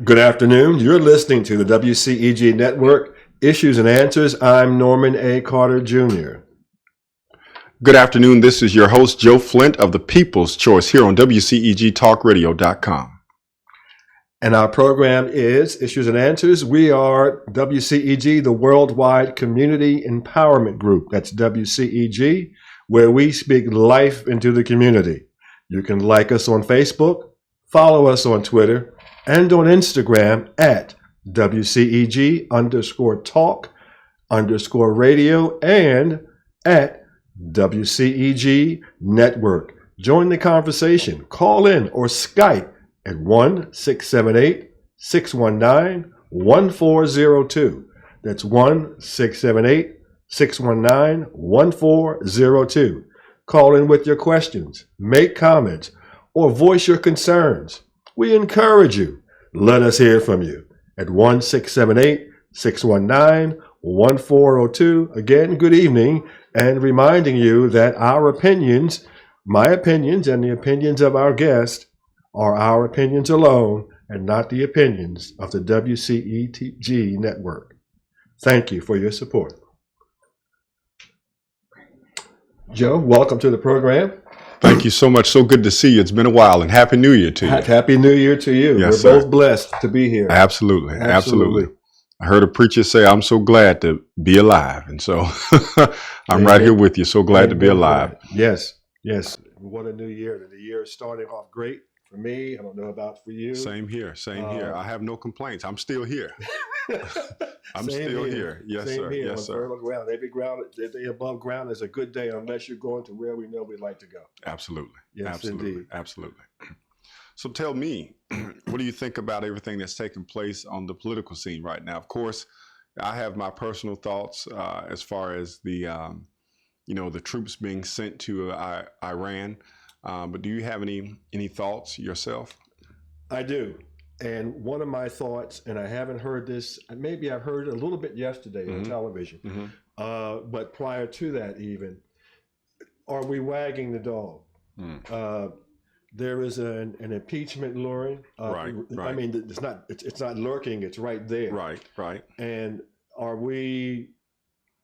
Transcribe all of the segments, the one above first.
Good afternoon. You're listening to the WCEG Network, Issues and Answers. I'm Norman A. Carter, Jr. Good afternoon. This is your host, Joe Flint of the People's Choice here on WCEGTalkRadio.com. And our program is Issues and Answers. We are WCEG, the Worldwide Community Empowerment Group. That's WCEG, where we speak life into the community. You can like us on Facebook, follow us on Twitter, and on Instagram at WCEG_talk_radio and at WCEG Network. Join the conversation. Call in or Skype at 1-678-619-1402. That's 1-678-619-1402. Call in with your questions, make comments, or voice your concerns. We encourage you. Let us hear from you at 1-678-619-1402. Again, good evening, and reminding you that our opinions, my opinions and the opinions of our guest, are our opinions alone and not the opinions of the WCEG network. Thank you for your support. Joe, welcome to the program. Thank you so much. So good to see you. It's been a while, and Happy New Year to you. Happy New Year to you. Yes, We're sir. both blessed to be here. Absolutely. I heard a preacher say, I'm so glad to be alive. And so I'm right here with you. So glad to be alive. Yes. What a new year. The year is starting off great for me. I don't know about for you. Same here. I have no complaints. I'm still here. I'm still here. Yes, Same sir. Here. Yes, sir. Ground. Every day above ground is a good day unless you're going to where we know we'd like to go. Absolutely. Yes, Absolutely. Indeed. Absolutely. So tell me, what do you think about everything that's taking place on the political scene right now? Of course, I have my personal thoughts as far as the troops being sent to Iran. But do you have any thoughts yourself? I do. And one of my thoughts, and I haven't heard this, maybe I heard it a little bit yesterday on television, but prior to that even, are we wagging the dog? There is an impeachment luring. Right. I mean, it's not lurking, it's right there. Right. And are we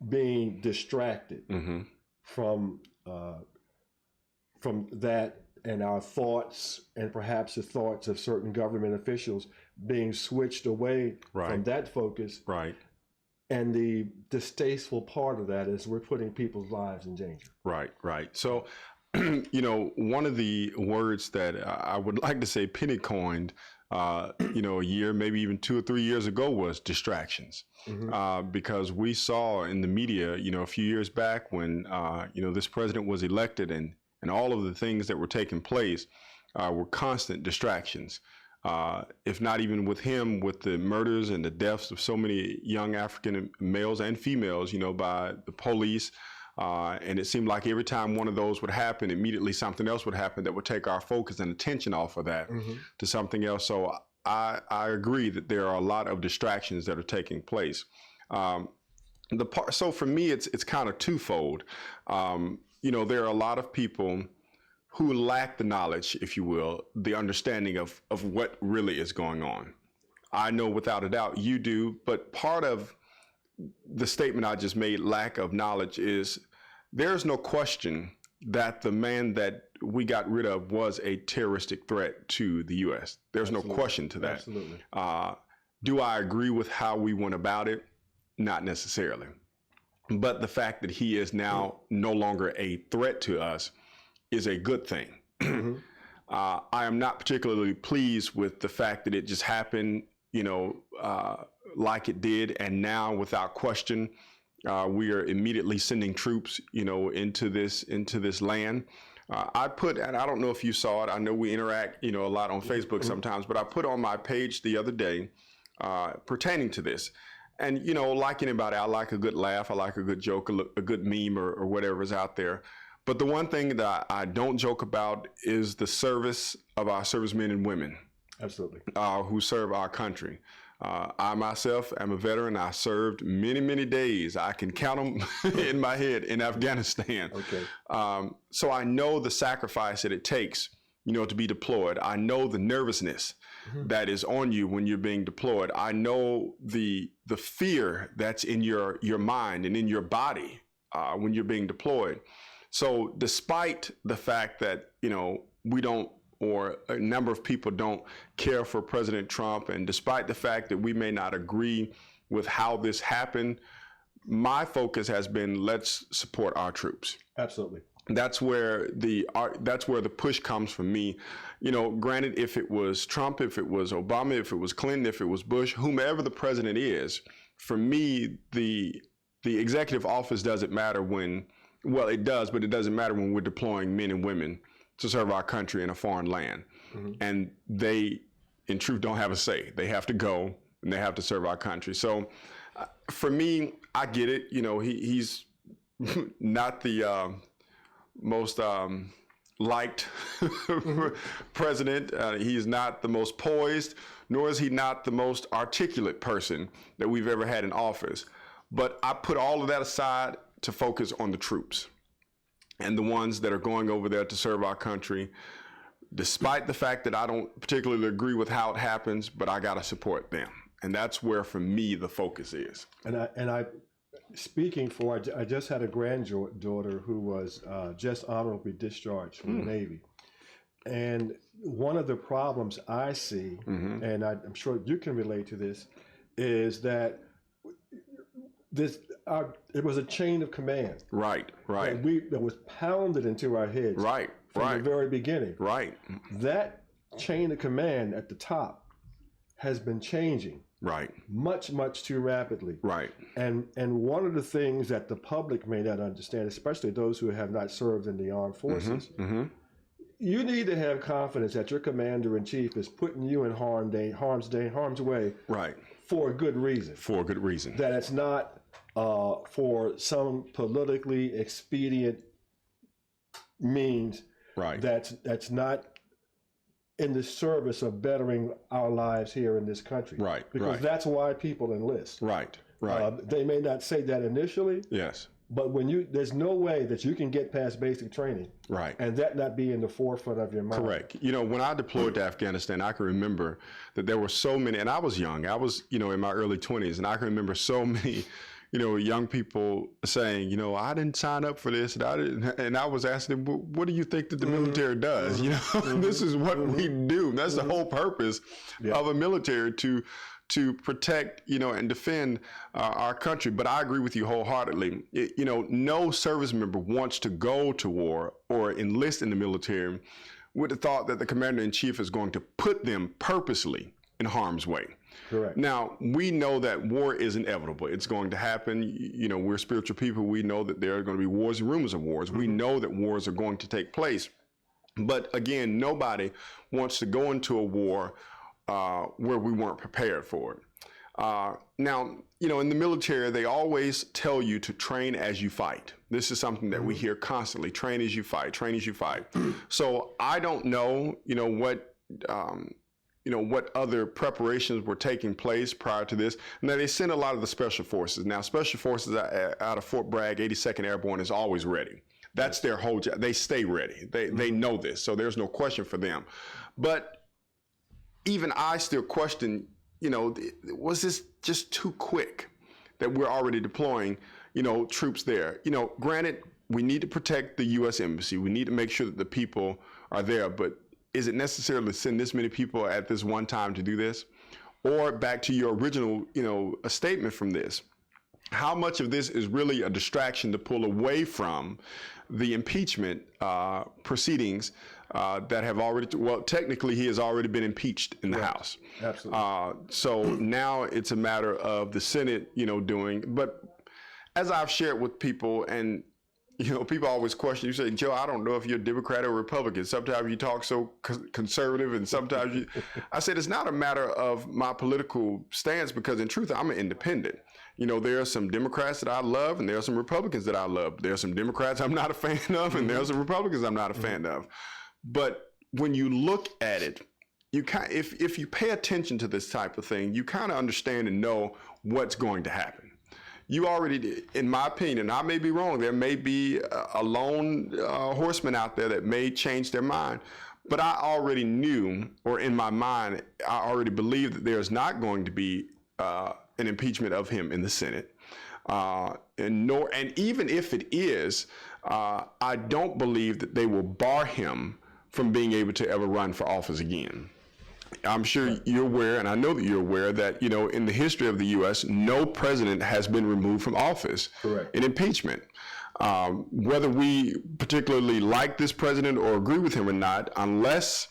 being distracted from that, and our thoughts and perhaps the thoughts of certain government officials being switched away from that focus? Right. And the distasteful part of that is we're putting people's lives in danger. Right. So, one of the words that I would like to say penny coined, a year, maybe even 2 or 3 years ago was distractions. Because we saw in the media, a few years back when, this president was elected and all of the things that were taking place were constant distractions. If not even with him, with the murders and the deaths of so many young African males and females, by the police. And it seemed like every time one of those would happen, immediately something else would happen that would take our focus and attention off of that to something else. So I agree that there are a lot of distractions that are taking place. So for me, it's kind of twofold. There are a lot of people who lack the knowledge, if you will, the understanding of what really is going on. I know without a doubt you do, but part of the statement I just made, lack of knowledge, is there's no question that the man that we got rid of was a terroristic threat to the U.S. There's no question to that. Absolutely. Do I agree with how we went about it? Not necessarily. But the fact that he is now no longer a threat to us is a good thing. I am not particularly pleased with the fact that it just happened, like it did, and now without question, we are immediately sending troops, into this land. I put, and I don't know if you saw it, I know we interact, a lot on Facebook sometimes, but I put on my page the other day pertaining to this. And, like anybody, I like a good laugh, I like a good joke, a good meme or whatever is out there. But the one thing that I don't joke about is the service of our servicemen and women. Absolutely. Who serve our country. I myself am a veteran. I served many, many days. I can count them in my head in Afghanistan. Okay. So I know the sacrifice that it takes to be deployed. I know the nervousness that is on you when you're being deployed. I know the fear that's in your mind and in your body when you're being deployed. So despite the fact that, we don't, or a number of people don't care for President Trump, and despite the fact that we may not agree with how this happened, my focus has been, let's support our troops. Absolutely. That's where the push comes from me. Granted, if it was Trump, if it was Obama, if it was Clinton, if it was Bush, whomever the president is, for me, the executive office doesn't matter when, well, it does, but it doesn't matter when we're deploying men and women to serve our country in a foreign land. And they, in truth, don't have a say. They have to go and they have to serve our country. So for me, I get it. He's not the most liked president. He's not the most poised, nor is he not the most articulate person that we've ever had in office. But I put all of that aside to focus on the troops and the ones that are going over there to serve our country, despite the fact that I don't particularly agree with how it happens, but I got to support them. And that's where, for me, the focus is. And I speaking for, I just had a granddaughter who was just honorably discharged from the Navy. And one of the problems I see, and I'm sure you can relate to this, is that it was a chain of command. Right. That was pounded into our heads. From the very beginning. That chain of command at the top has been changing. Much, much too rapidly. And one of the things that the public may not understand, especially those who have not served in the armed forces, you need to have confidence that your commander-in-chief is putting you in harm's way for a good reason. That it's not for some politically expedient means. That's not in the service of bettering our lives here in this country. Because that's why people enlist. They may not say that initially. Yes. But there's no way that you can get past basic training, and that not be in the forefront of your mind. Correct. When I deployed to Afghanistan, I can remember that there were so many, and I was young. I was, in my early 20s, and I can remember so many, young people saying, I didn't sign up for this, and I was asking them, what do you think that the military does? This is what we do. That's the whole purpose of a military, to protect, and defend our country. But I agree with you wholeheartedly. No service member wants to go to war or enlist in the military with the thought that the commander-in-chief is going to put them purposely in harm's way. Correct. Now, we know that war is inevitable. It's going to happen. We're spiritual people. We know that there are going to be wars and rumors of wars. We know that wars are going to take place. But again, nobody wants to go into a war where we weren't prepared for it. Now, in the military, they always tell you to train as you fight. This is something that we hear constantly: train as you fight, train as you fight. So I don't know, what other preparations were taking place prior to this. Now, they sent a lot of the special forces. Now, special forces out of Fort Bragg, 82nd Airborne, is always ready. That's their whole job. They stay ready. They know this, so there's no question for them. But even I still question, was this just too quick that we're already deploying, troops there? Granted, we need to protect the U.S. Embassy. We need to make sure that the people are there. But is it necessary to send this many people at this one time to do this? Or back to your original, a statement from this, how much of this is really a distraction to pull away from the impeachment proceedings that have already, technically he has already been impeached in the House. Absolutely. So now it's a matter of the Senate, doing, but as I've shared with people, and people always question, you say, Joe, I don't know if you're Democrat or Republican. Sometimes you talk so conservative, and sometimes I said, it's not a matter of my political stance, because in truth, I'm an independent. There are some Democrats that I love, and there are some Republicans that I love. There are some Democrats I'm not a fan of, and there are some Republicans I'm not a fan of. But when you look at it, if you pay attention to this type of thing, you kind of understand and know what's going to happen. You already, in my opinion, and I may be wrong, there may be a lone horseman out there that may change their mind. But I already knew, or in my mind, I already believed that there's not going to be an impeachment of him in the Senate. And even if it is, I don't believe that they will bar him from being able to ever run for office again. I'm sure you're aware, and I know that you're aware, that, you know, in the history of the U.S., no president has been removed from office in impeachment. Whether we particularly like this president or agree with him or not, unless,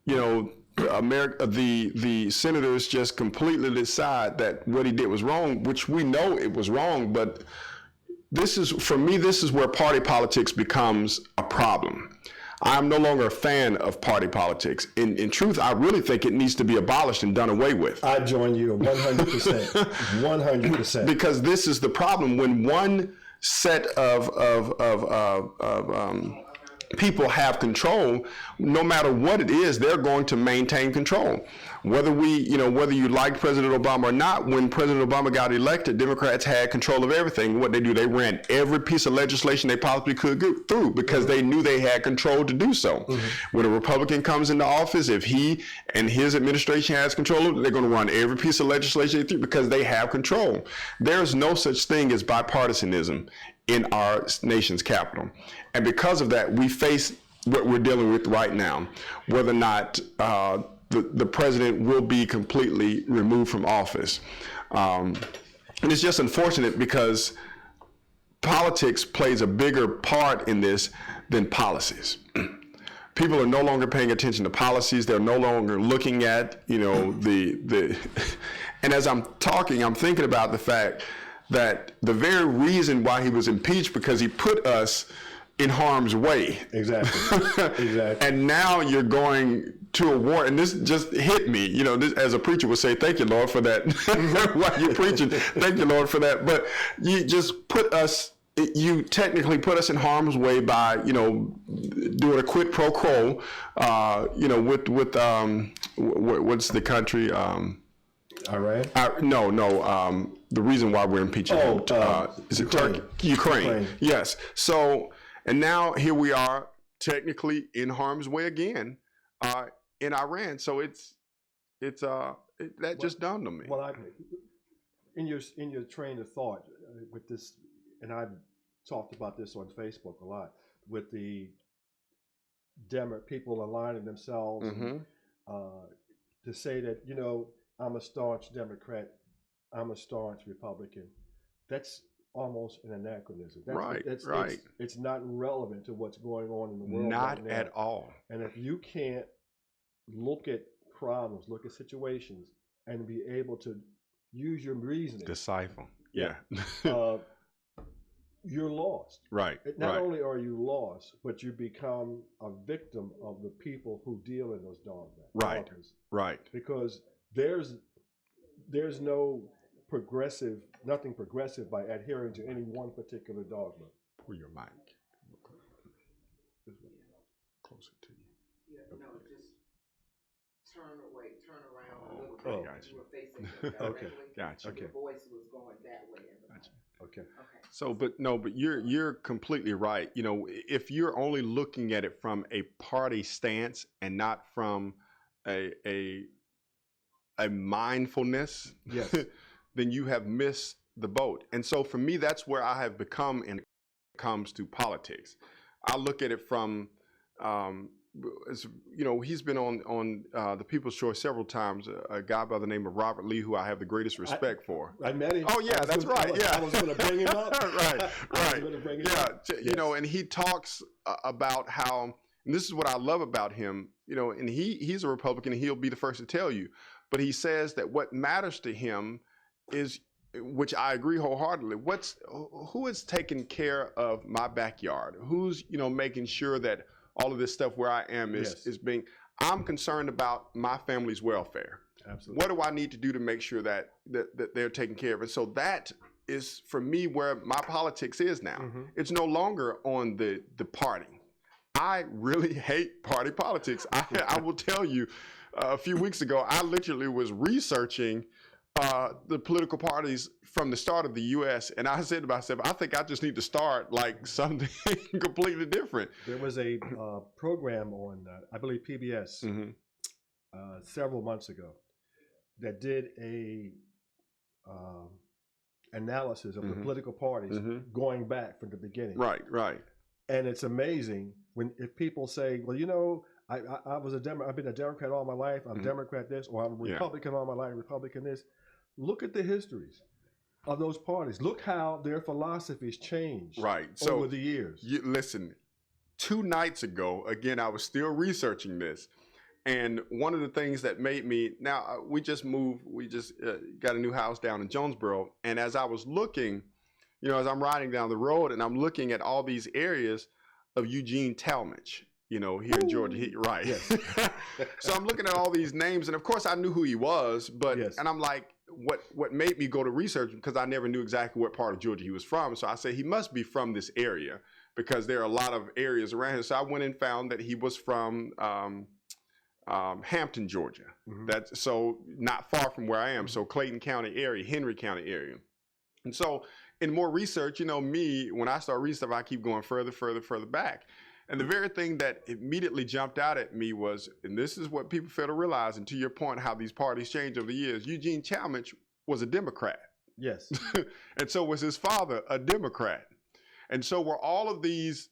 you know, the senators just completely decide that what he did was wrong, which we know it was wrong, but this is, for me, this is where party politics becomes a problem. I'm no longer a fan of party politics. In truth, I really think it needs to be abolished and done away with. I join you 100%, 100%. Because this is the problem. When one set of people have control, no matter what it is, they're going to maintain control. Whether you like President Obama or not, when President Obama got elected, Democrats had control of everything. What they do, they ran every piece of legislation they possibly could get through because they knew they had control to do so. When a Republican comes into office, if he and his administration has control of it, they're going to run every piece of legislation through because they have control. There's no such thing as bipartisanism in our nation's capital. And because of that, we face what we're dealing with right now, whether or not the president will be completely removed from office. And it's just unfortunate because politics plays a bigger part in this than policies. People are no longer paying attention to policies. They're no longer looking at, you know, and as I'm talking, I'm thinking about the fact that the very reason why he was impeached, because he put us in harm's way. Exactly. Exactly. And now you're going to a war, and this just hit me. You know, this, as a preacher would say, "Thank you, Lord, for that." While you're preaching, thank you, Lord, for that. But you just put us. You technically put us in harm's way by, you know, doing a quid pro quo. You know, with what's the country? Iran? No. The reason why we're impeaching him is it Turkey? Ukraine. Yes. So, and now here we are, technically in harm's way again, in Iran. So that just dawned on me. Well, in your train of thought with this, and I've talked about this on Facebook a lot, with the people aligning themselves to say that, you know, I'm a staunch Democrat, I'm a staunch Republican. That's almost an anachronism. Right. It's not relevant to what's going on in the world. Not right now. at all. And if you can't look at problems, look at situations, and be able to use your reasoning, decipher, yeah, you're lost. Right. Not only are you lost, but you become a victim of the people who deal in those dogmas. Right. Because there's nothing progressive by adhering to any one particular dogma. Pull your mic closer to you. Yeah, no, just turn around a little bit. Oh, gotcha. You were facing it directly. Gotcha. Your voice was going that way. Gotcha. Okay. So, but you're completely right. You know, if you're only looking at it from a party stance and not from a mindfulness, yes, then you have missed the boat. And so for me, that's where I have become when it comes to politics. I look at it from, you know, he's been on the People's Choice several times, a guy by the name of Robert Lee, who I have the greatest respect for. I met him. Oh, yeah, that's right. I was going to bring him up. Right. You know, and he talks about how, and this is what I love about him, you know, and he's a Republican, and he'll be the first to tell you. But he says that what matters to him is, which I agree wholeheartedly, who is taking care of my backyard? Who's, you know, making sure that all of this stuff where I am is being, I'm concerned about my family's welfare. Absolutely. What do I need to do to make sure that they're taken care of? And so that is, for me, where my politics is now. It's no longer on the party. I really hate party politics. I will tell you, a few weeks ago, I literally was researching the political parties from the start of the U.S. And I said to myself, I think I just need to start like something completely different. There was a program on, I believe, PBS several months ago that did a analysis of the political parties going back from the beginning. Right, right. And it's amazing if people say, well, you know, I was I've been a Democrat all my life. I'm Democrat this, or I'm a Republican all my life, Republican this. Look at the histories of those parties. Look how their philosophies changed over the years. Listen, 2 nights ago, again, I was still researching this. And one of the things that made me, now we just moved, we just got a new house down in Jonesboro. And as I was looking, you know, as I'm riding down the road and I'm looking at all these areas of Eugene Talmadge, you know, here in Georgia, right. Yes. So I'm looking at all these names, and of course I knew who he was, but, and I'm like, what made me go to research, because I never knew exactly what part of Georgia he was from. So I said, he must be from this area, because there are a lot of areas around here. So I went and found that he was from Hampton, Georgia. That's so not far from where I am. So Clayton County area, Henry County area. And so in more research, you know, when I start reading stuff, I keep going further back. And the very thing that immediately jumped out at me was, and this is what people fail to realize, and to your point, how these parties change over the years, Eugene Talmadge was a Democrat. Yes. And so was his father a Democrat. And so were all of these,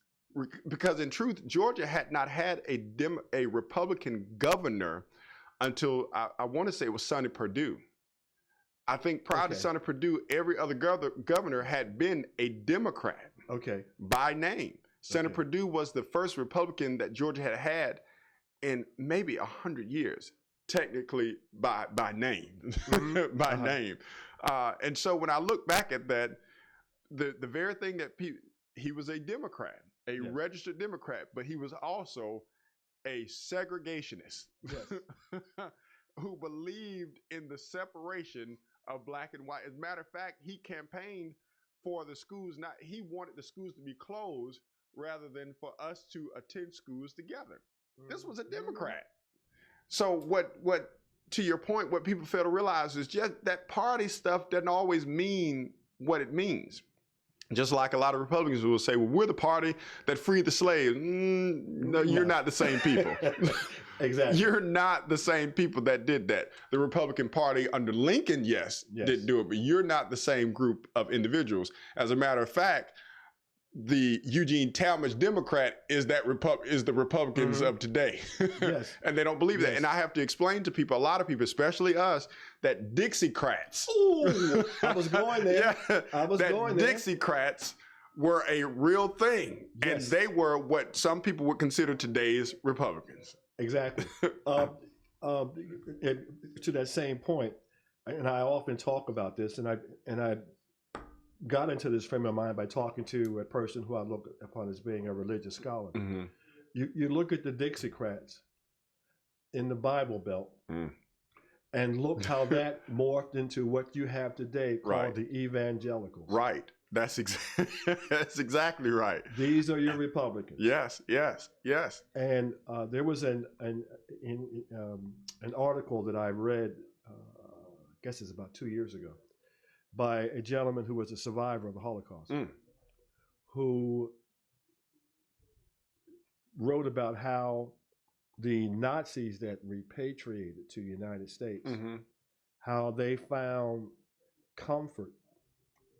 because in truth, Georgia had not had a Republican governor until I want to say it was Sonny Perdue. I think prior to Sonny Perdue, every other governor had been a Democrat. By name. Senator Perdue was the first Republican that Georgia had had in maybe 100 years, technically by name, name. And so when I look back at that, the very thing that he was a Democrat, a registered Democrat, but he was also a segregationist who believed in the separation of black and white. As a matter of fact, he campaigned for the schools. He wanted the schools to be closed rather than for us to attend schools together. This was a Democrat. So what to your point, what people fail to realize is just that party stuff doesn't always mean what it means. Just like a lot of Republicans will say, well, we're the party that freed the slaves. No, you're not the same people. Exactly. You're not the same people that did that. The Republican Party under Lincoln, did do it, but you're not the same group of individuals. As a matter of fact, the Eugene Talmadge Democrat is the Republicans of today. And they don't believe that. And I have to explain to people, a lot of people, especially us, that Dixiecrats. Ooh, I was going there. Dixiecrats were a real thing. And they were what some people would consider today's Republicans. Exactly. To that same point, and I often talk about this, and I got into this frame of mind by talking to a person who I look upon as being a religious scholar. You look at the Dixiecrats in the Bible Belt and look how that morphed into what you have today called the evangelicals. Right. That's exactly right. These are your Republicans. Yes. And there was an article that I read, I guess it's about 2 years ago, by a gentleman who was a survivor of the Holocaust, who wrote about how the Nazis that repatriated to the United States, how they found comfort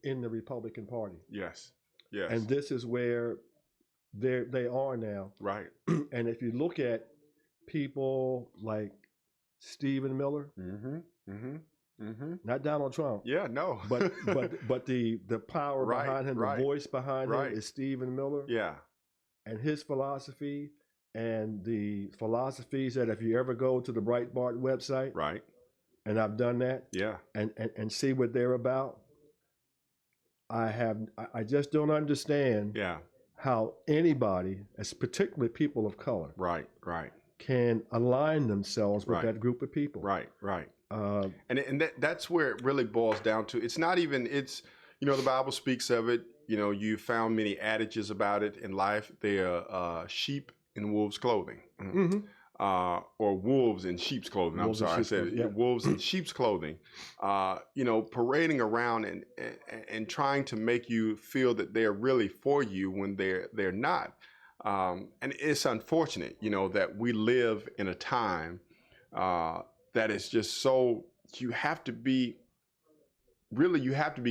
in the Republican Party. Yes. And this is where they are now. Right. And if you look at people like Stephen Miller, not Donald Trump. Yeah, no. but the power behind him, the voice behind him is Stephen Miller. Yeah. And his philosophy and the philosophies that if you ever go to the Breitbart website. Right. And I've done that. Yeah. And see what they're about. I just don't understand how anybody, as particularly people of color, can align themselves with that group of people. And that's where it really boils down to. It's not even, the Bible speaks of it. You found many adages about it in life. They are sheep in wolves' clothing. or wolves in sheep's clothing. Wolves in I'm sorry, I sheep's said clothing, yeah. wolves in sheep's clothing. Parading around and trying to make you feel that they're really for you when they're not. And it's unfortunate, that we live in a time that is just so, you have to be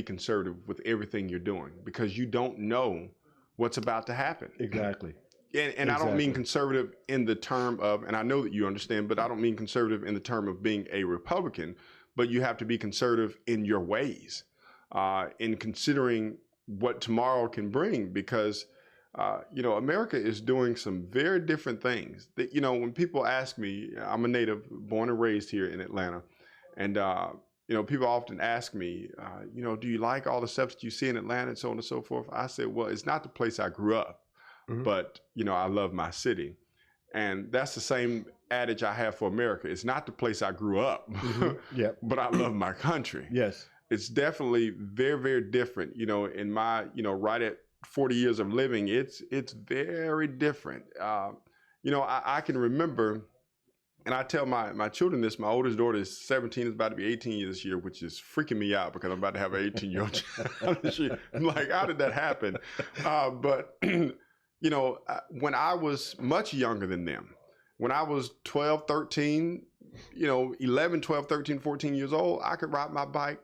conservative with everything you're doing because you don't know what's about to happen. Exactly. And I don't mean conservative in the term of, and I know that you understand, but I don't mean conservative in the term of being a Republican, but you have to be conservative in your ways, in considering what tomorrow can bring, because America is doing some very different things. That, when people ask me, I'm a native, born and raised here in Atlanta, and people often ask me, do you like all the stuff that you see in Atlanta and so on and so forth? I said, well, it's not the place I grew up, but I love my city, and that's the same adage I have for America. It's not the place I grew up, Yep. but I love my country. Yes. It's definitely very, very different. In my, right at 40 years of living, it's very different. I can remember, and I tell my children this. My oldest daughter is 17, is about to be 18 this year, which is freaking me out because I'm about to have an 18-year-old child. I'm like, how did that happen? But when I was much younger than them, when I was 12, 13, 11, 12, 13, 14 years old, I could ride my bike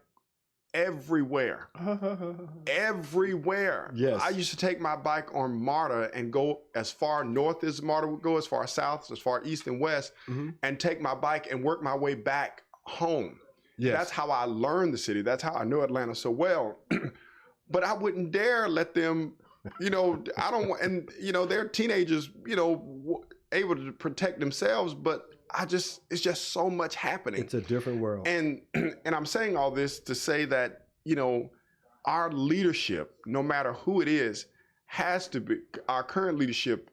everywhere. Everywhere. Yes. I used to take my bike on MARTA and go as far north as MARTA would go, as far south, as far east and west, and take my bike and work my way back home. Yes. That's how I learned the city. That's how I know Atlanta so well. But I wouldn't dare let them, I don't want, and, they're teenagers, able to protect themselves, but it's just so much happening. It's a different world. And I'm saying all this to say that, our leadership, no matter who it is, has to be, our current leadership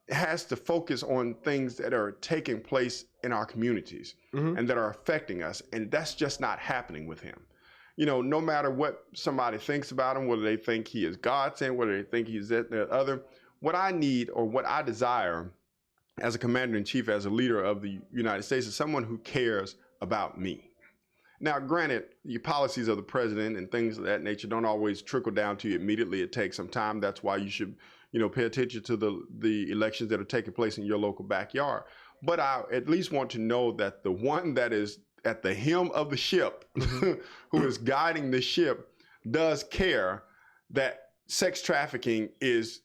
has to focus on things that are taking place in our communities and that are affecting us. And that's just not happening with him. No matter what somebody thinks about him, whether they think he is God sent, whether they think he's that, the other, what I need or what I desire as a commander-in-chief, as a leader of the United States, is someone who cares about me. Now, granted, the policies of the president and things of that nature don't always trickle down to you immediately. It takes some time. That's why you should, pay attention to the elections that are taking place in your local backyard. But I at least want to know that the one that is at the helm of the ship, who is guiding the ship, does care that sex trafficking is,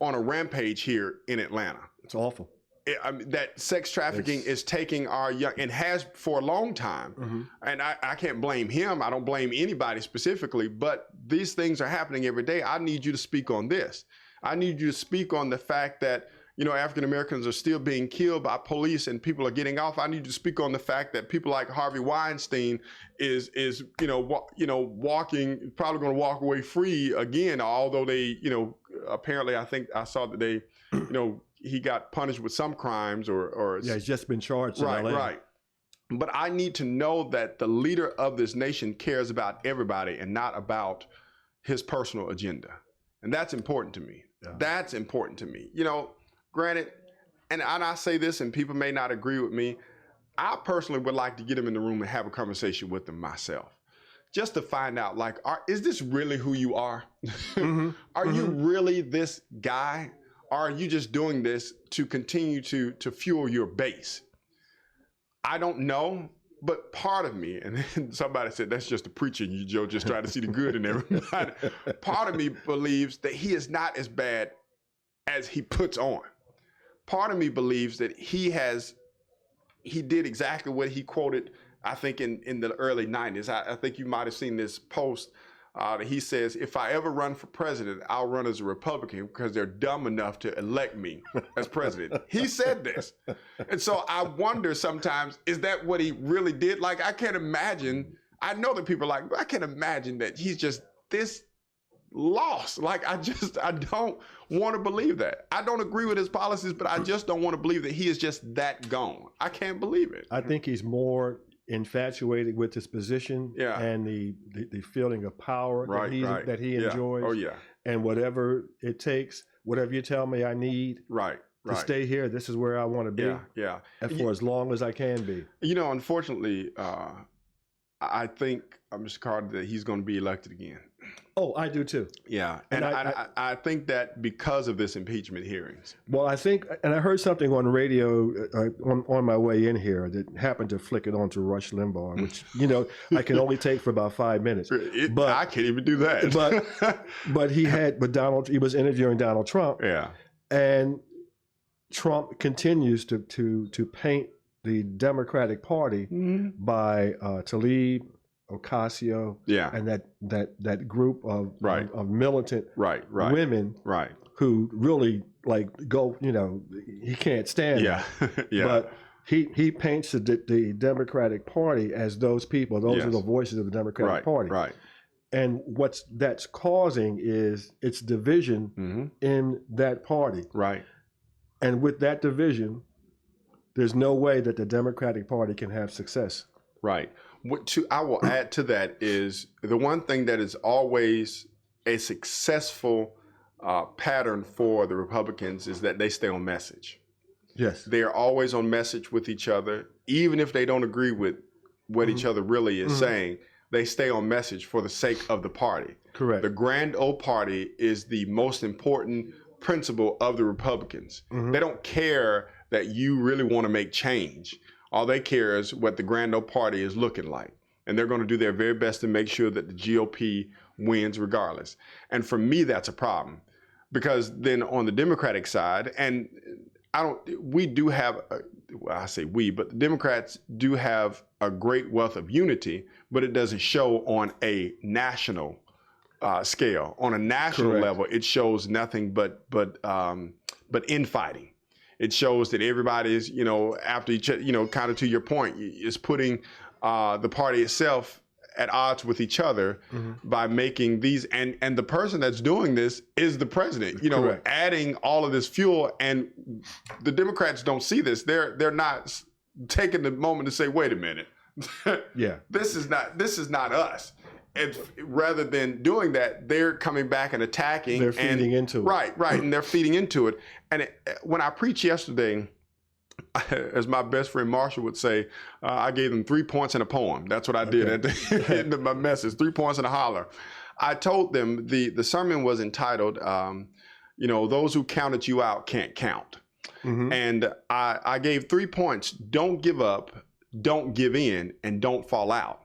on a rampage here in Atlanta. It's awful. That sex trafficking is taking our young, and has for a long time. And I can't blame him. I don't blame anybody specifically, but these things are happening every day. I need you to speak on this. I need you to speak on the fact that, African Americans are still being killed by police and people are getting off. I need you to speak on the fact that people like Harvey Weinstein is walking, probably going to walk away free again, although they, apparently I think I saw that they, he got punished with some crimes or yeah, he's just been charged in LA. Right. But I need to know that the leader of this nation cares about everybody and not about his personal agenda. And that's important to me. Yeah. That's important to me. Granted, and I say this and people may not agree with me, I personally would like to get him in the room and have a conversation with him myself. Just to find out, is this really who you are? Are you really this guy? Or are you just doing this to continue to fuel your base? I don't know, but part of me, and somebody said, that's just a preacher, you Joe, just trying to see the good in everybody. Part of me believes that he is not as bad as he puts on. Part of me believes that he did exactly what he quoted, I think, in the early 90s. I think you might have seen this post. He says, if I ever run for president, I'll run as a Republican because they're dumb enough to elect me as president. He said this. And so I wonder sometimes, is that what he really did? I can't imagine. I know that people are I can't imagine that he's just this lost. I don't want to believe that. I don't agree with his policies, but I just don't want to believe that he is just that gone. I can't believe it. I think he's more infatuated with his position and the feeling of power that he enjoys. Oh, yeah. And whatever it takes, whatever you tell me I need, to stay here. This is where I want to be. Yeah. And for as long as I can be. You know, unfortunately, I think, Mr. Carter, that he's going to be elected again. Oh, I do too. Yeah. And I think that because of this impeachment hearings. Well, I think, and I heard something on the radio on my way in here that happened to flick it onto Rush Limbaugh, which, you know, I can only take for about 5 minutes. But I can't even do that. But he was interviewing Donald Trump. Yeah. And Trump continues to paint the Democratic Party by Tlaib, Ocasio, and that group of militant women who really like go, you know, he can't stand it. But he paints the Democratic Party as those people. Those are the voices of the Democratic Party. And that's causing is its division in that party. And with that division, there's no way that the Democratic Party can have success. I will add to that is the one thing that is always a successful pattern for the Republicans is that they stay on message. Yes. They are always on message with each other, even if they don't agree with what each other really is saying. They stay on message for the sake of the party. Correct. The grand old party is the most important principle of the Republicans. They don't care that you really want to make change. All they care is what the grand old party is looking like. And they're going to do their very best to make sure that the GOP wins regardless. And for me, that's a problem. Because then on the Democratic side, and we do have, I say we, but the Democrats do have a great wealth of unity, but it doesn't show on a national scale. On a national level, it shows nothing but infighting. It shows that everybody is, you know, after each, you know, kind of to your point, is putting the party itself at odds with each other by making these, and the person that's doing this is the president, you know, adding all of this fuel, and the Democrats don't see this. They're not taking the moment to say, wait a minute, this is not us. And rather than doing that, they're coming back and attacking. They're feeding into it. Right, and they're feeding into it. And when I preached yesterday, as my best friend Marshall would say, I gave them 3 points in a poem. That's what I did at the end of my message, 3 points in a holler. I told them the sermon was entitled, you know, those who counted you out can't count. And I gave 3 points: don't give up, don't give in, and don't fall out.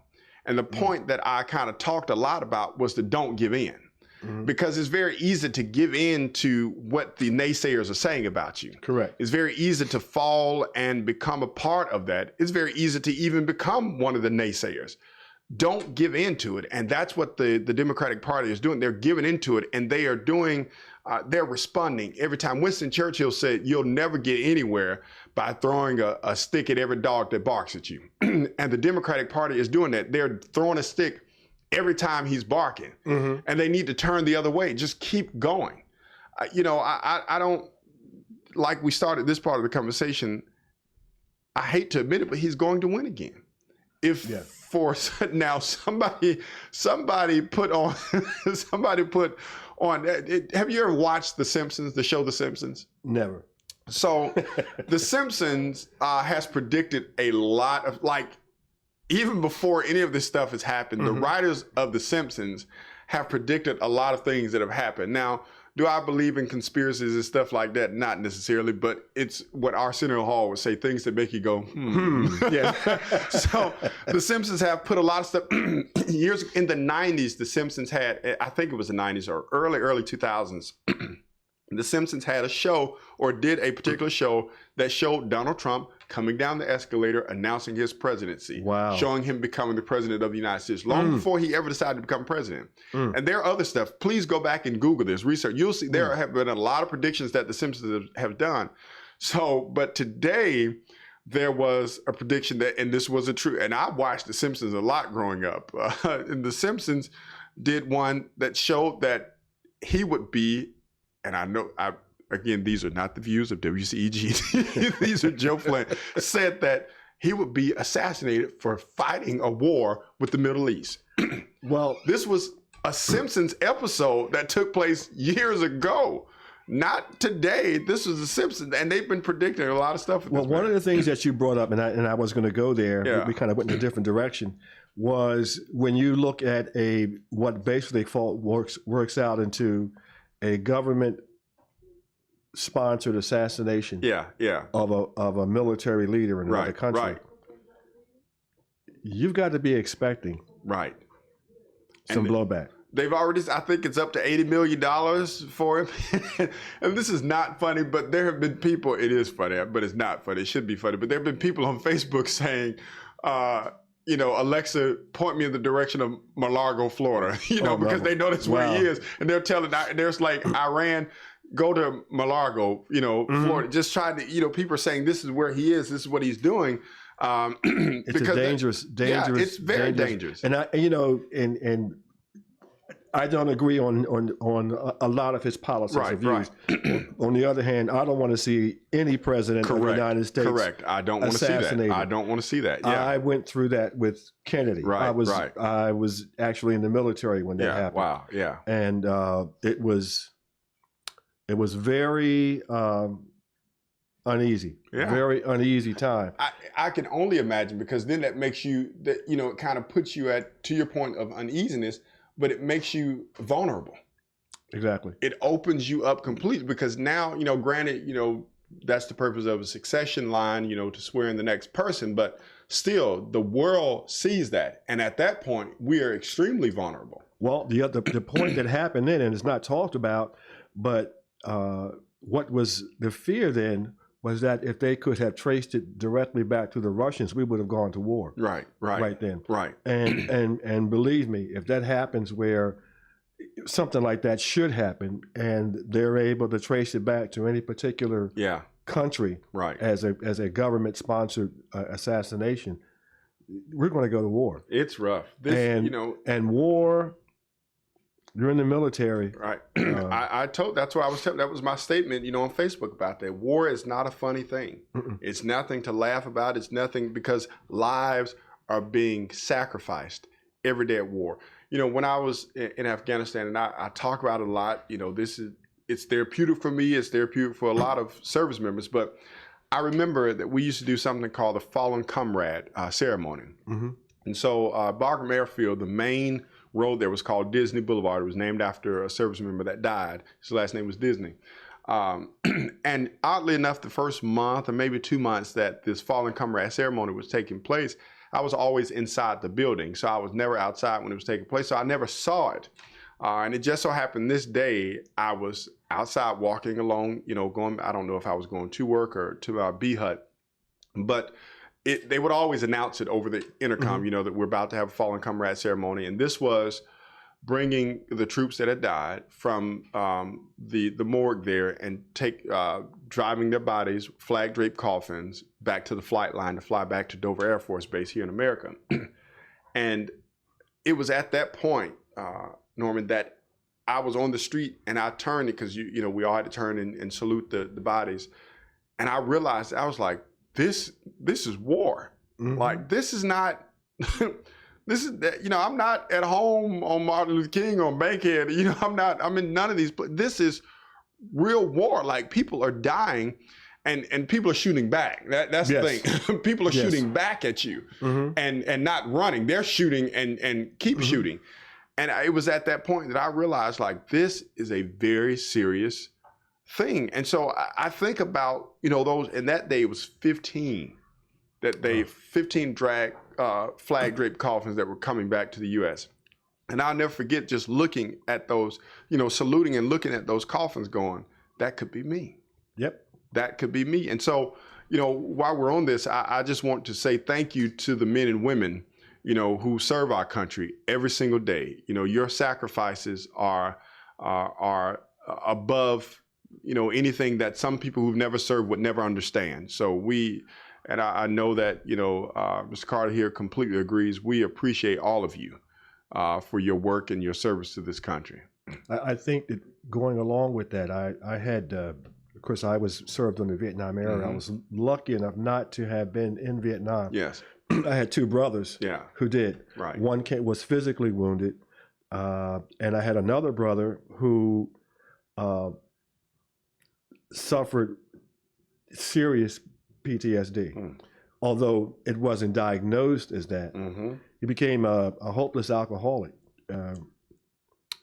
And the point that I kind of talked a lot about was the don't give in. Because it's very easy to give in to what the naysayers are saying about you. Correct. It's very easy to fall and become a part of that. It's very easy to even become one of the naysayers. Don't give into it. And that's what the Democratic Party is doing. They're giving into it, and they are doing, they're responding. Every time Winston Churchill said, you'll never get anywhere by throwing a stick at every dog that barks at you. And the Democratic Party is doing that. They're throwing a stick every time he's barking, and they need to turn the other way. Just keep going. You know, I don't, like we started this part of the conversation, I hate to admit it, but he's going to win again. For now, somebody put on, have you ever watched The Simpsons, the show The Simpsons? Never. So The Simpsons has predicted a lot of, like, even before any of this stuff has happened, the writers of The Simpsons have predicted a lot of things that have happened. Now, do I believe in conspiracies and stuff like that? Not necessarily, but it's what Arsenio Hall would say, things that make you go, So The Simpsons have put a lot of stuff, years in the 90s, The Simpsons had, I think it was the 90s or early 2000s, The Simpsons had a show, or did a particular show, that showed Donald Trump coming down the escalator, announcing his presidency, showing him becoming the president of the United States, long before he ever decided to become president. And there are other stuff. Please go back and Google this, research. You'll see there have been a lot of predictions that The Simpsons have done. So, but today there was a prediction that, and this was a true, and I watched The Simpsons a lot growing up. And The Simpsons did one that showed that he would be, and I know, again, these are not the views of WCEG. These are Joe Flint, said that he would be assassinated for fighting a war with the Middle East. Well, this was a Simpsons episode that took place years ago. not today. This was The Simpsons, and they've been predicting a lot of stuff. With Well, this one man. of the things that you brought up, and I was going to go there, Yeah. we kind of went in a different direction, was when you look at what basically works out into a government sponsored assassination Yeah. of a military leader in another country. Right. You've got to be expecting Right. some And blowback. They've already, I think it's up to $80 million for him. And this is not funny, but there have been people, it is funny, but it's not funny. It should be funny. But there have been people on Facebook saying, Alexa, point me in the direction of Mar-a-Lago, Florida, because they know that's where he is. And they're telling, there's like Iran, go to Mar-a-Lago, Florida. Just trying to, people are saying this is where he is. This is what he's doing. It's because a dangerous. Yeah, it's very dangerous. And and I don't agree on a lot of his policies or views. Right. On the other hand, I don't want to see any president of the United States I don't want to see that. I don't want to see that. Yeah. I went through that with Kennedy. Right. I was actually in the military when that happened. Wow. Yeah. And it was very uneasy. Yeah. Very uneasy time. I can only imagine, because then that makes you it kind of puts you to your point of uneasiness, but it makes you vulnerable. Exactly. It opens you up completely, because now, granted, that's the purpose of a succession line, to swear in the next person, but still the world sees that. And at that point, we are extremely vulnerable. Well, the point that happened then, and it's not talked about, but what was the fear then was that if they could have traced it directly back to the Russians, we would have gone to war. Right then. Right. And believe me, if that happens, where something like that should happen, and they're able to trace it back to any particular country as a government sponsored assassination, we're going to go to war. It's rough. And war. You're in the military. Right. That's why I was telling, that was my statement, on Facebook about that. War is not a funny thing. It's nothing to laugh about. It's nothing, because lives are being sacrificed every day at war. When I was in Afghanistan, and I talk about it a lot, it's therapeutic for me. It's therapeutic for a lot of service members. But I remember that we used to do something called the Fallen Comrade ceremony. And so Bagram Airfield, the main road there was called Disney Boulevard. It was named after a service member that died. His last name was Disney. And oddly enough, the first month or maybe 2 months that this Fallen Comrade ceremony was taking place, I was always inside the building. So I was never outside when it was taking place. So I never saw it. And it just so happened this day, I was outside walking along, going, I don't know if I was going to work or to our B hut, but they would always announce it over the intercom, that we're about to have a Fallen Comrade ceremony. And this was bringing the troops that had died from the morgue there and driving their bodies, flag draped coffins, back to the flight line to fly back to Dover Air Force Base here in America. And it was at that point, Norman, that I was on the street and I turned it, because we all had to turn and salute the bodies. And I realized, I was like, this is war. Like, this is not, I'm not at home on Martin Luther King or Bankhead. I'm in none of these. This is real war. Like, people are dying and people are shooting back. That's the thing. People are shooting back at you and not running. They're shooting and keep shooting. And it was at that point that I realized, like, this is a very serious thing. And so I think about, those, and that day it was 15 flag draped coffins that were coming back to the U.S. And I'll never forget just looking at those, saluting and looking at those coffins going, that could be me. Yep. That could be me. And so, while we're on this, I just want to say thank you to the men and women, who serve our country every single day. Your sacrifices are above, anything that some people who've never served would never understand. So I know that, Mr. Carter here completely agrees. We appreciate all of you for your work and your service to this country. I think that going along with that, I had, of course, I was served on the Vietnam era. I was lucky enough not to have been in Vietnam. Yes. I had two brothers who did. Right. One was physically wounded, and I had another brother who suffered serious PTSD. Although it wasn't diagnosed as that. He became a hopeless alcoholic,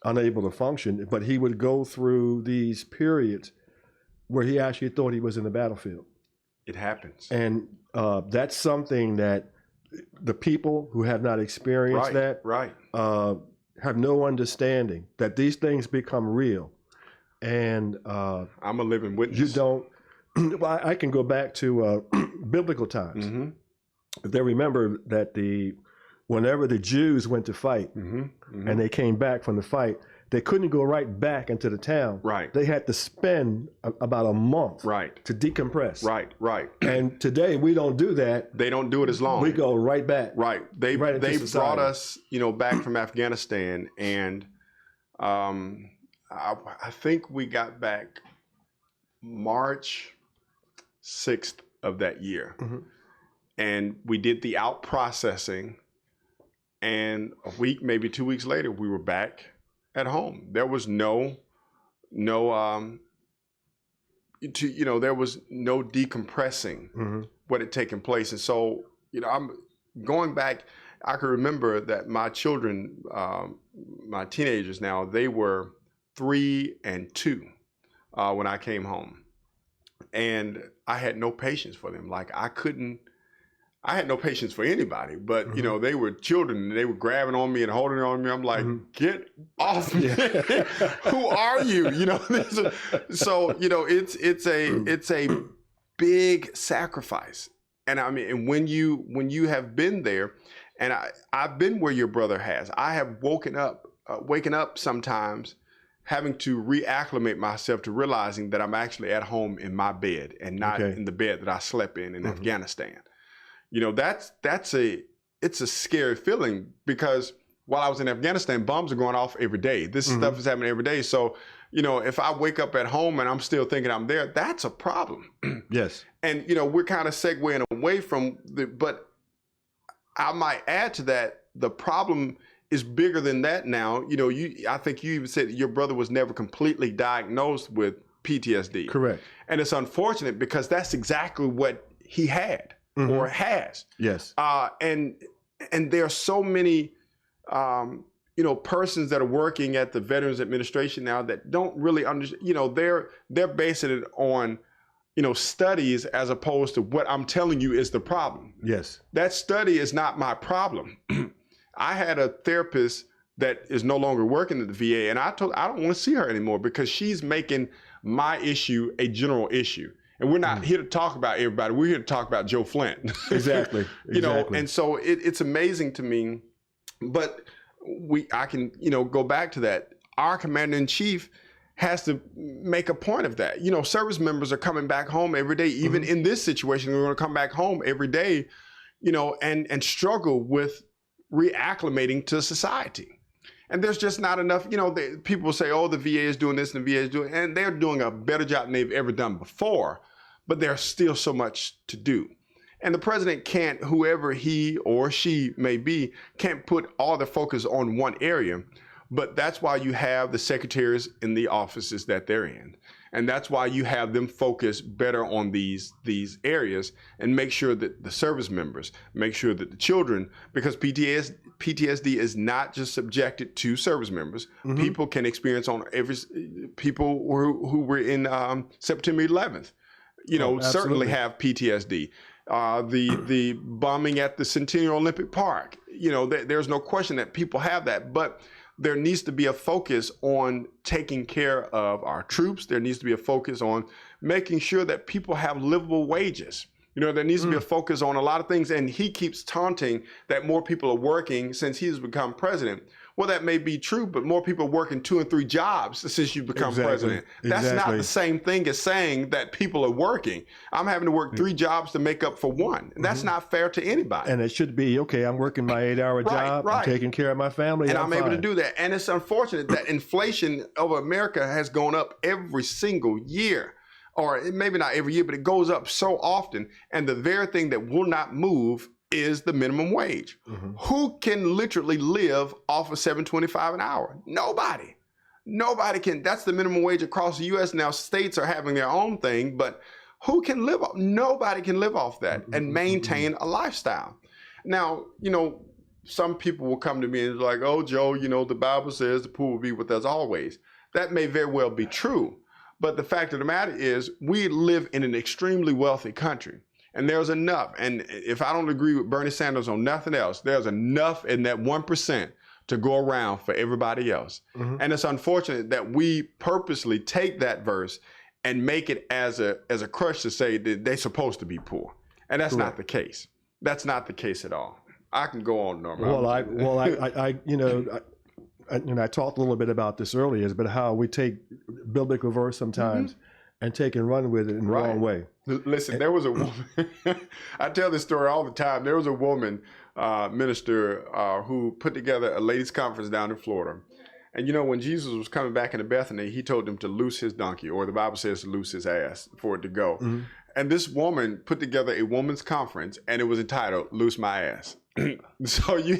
unable to function, but he would go through these periods where he actually thought he was in the battlefield. It happens. And that's something that the people who have not experienced that have no understanding that these things become real. And I'm a living witness. You don't. Well, I can go back to biblical times. They remember that whenever the Jews went to fight and they came back from the fight, they couldn't go right back into the town. They had to spend about a month to decompress. And today we don't do that. They don't do it as long. We go right back. They brought us, back from Afghanistan, and I think we got back March 6th of that year. And we did the out processing, and a week, maybe 2 weeks later, we were back at home. There was there was no decompressing what had taken place. And so, I'm going back, I can remember that my children, my teenagers now, they were 3 and 2 when I came home. And I had no patience for them. Like I had no patience for anybody, but they were children and they were grabbing on me and holding on me. I'm like, get off me. Who are you? So, it's a big sacrifice. And I mean, and when you have been there, and I've been where your brother has, I have waking up sometimes having to reacclimate myself to realizing that I'm actually at home in my bed and not in the bed that I slept in Afghanistan. It's a scary feeling, because while I was in Afghanistan, bombs are going off every day. This stuff is happening every day. So, if I wake up at home and I'm still thinking I'm there, that's a problem. Yes. And, we're kind of segueing away from but I might add to that, the problem is bigger than that now. I think you even said your brother was never completely diagnosed with PTSD. Correct. And it's unfortunate because that's exactly what he had or has. Yes. And there are so many, persons that are working at the Veterans Administration now that don't really understand, they're basing it on, studies as opposed to what I'm telling you is the problem. Yes. That study is not my problem. I had a therapist that is no longer working at the VA, and I told I don't want to see her anymore because she's making my issue a general issue. And we're not here to talk about everybody. We're here to talk about Joe Flint. Exactly. And so it's amazing to me. But I can, go back to that. Our commander in chief has to make a point of that. Service members are coming back home every day. Even in this situation, we're going to come back home every day, and struggle with reacclimating to society. And there's just not enough, people say, oh, the VA is doing this and the VA is doing, and they're doing a better job than they've ever done before, but there's still so much to do. And the president can't, whoever he or she may be, can't put all the focus on one area. But that's why you have the secretaries in the offices that they're in. And that's why you have them focus better on these areas and make sure that the service members, make sure that the children, because PTSD is not just subjected to service members. People can experience people who were in September 11th, certainly have PTSD. The bombing at the Centennial Olympic Park, there's no question that people have that, but there needs to be a focus on taking care of our troops. There needs to be a focus on making sure that people have livable wages. There needs to be a focus on a lot of things. And he keeps taunting that more people are working since he's become president. Well, that may be true, but more people are working 2 and 3 jobs since you've become president. That's not the same thing as saying that people are working. I'm having to work 3 jobs to make up for 1. And that's not fair to anybody. And it should be, okay, I'm working my 8-hour job, I'm taking care of my family, and I'm able to do that. And it's unfortunate that inflation over America has gone up every single year. Or maybe not every year, but it goes up so often. And the very thing that will not move is the minimum wage. Who can literally live off of $7.25 an hour? Nobody. Nobody can. That's the minimum wage across the U.S. Now, states are having their own thing, but who can live off? Nobody can live off that and maintain a lifestyle. Now, some people will come to me and be like, oh, Joe, the Bible says the poor will be with us always. That may very well be true. But the fact of the matter is we live in an extremely wealthy country. And there's enough. And if I don't agree with Bernie Sanders on nothing else, there's enough in that 1% to go around for everybody else. And it's unfortunate that we purposely take that verse and make it as a crush to say that they're supposed to be poor. And that's not the case. That's not the case at all. I can go on, Norman. I talked a little bit about this earlier, but how we take biblical verse sometimes and take and run with it in the wrong way. Listen, there was a woman, I tell this story all the time. There was a woman, minister, who put together a ladies' conference down in Florida. And when Jesus was coming back into Bethany, he told them to loose his donkey, or the Bible says to loose his ass for it to go. And this woman put together a woman's conference, and it was entitled "Loose My Ass." So you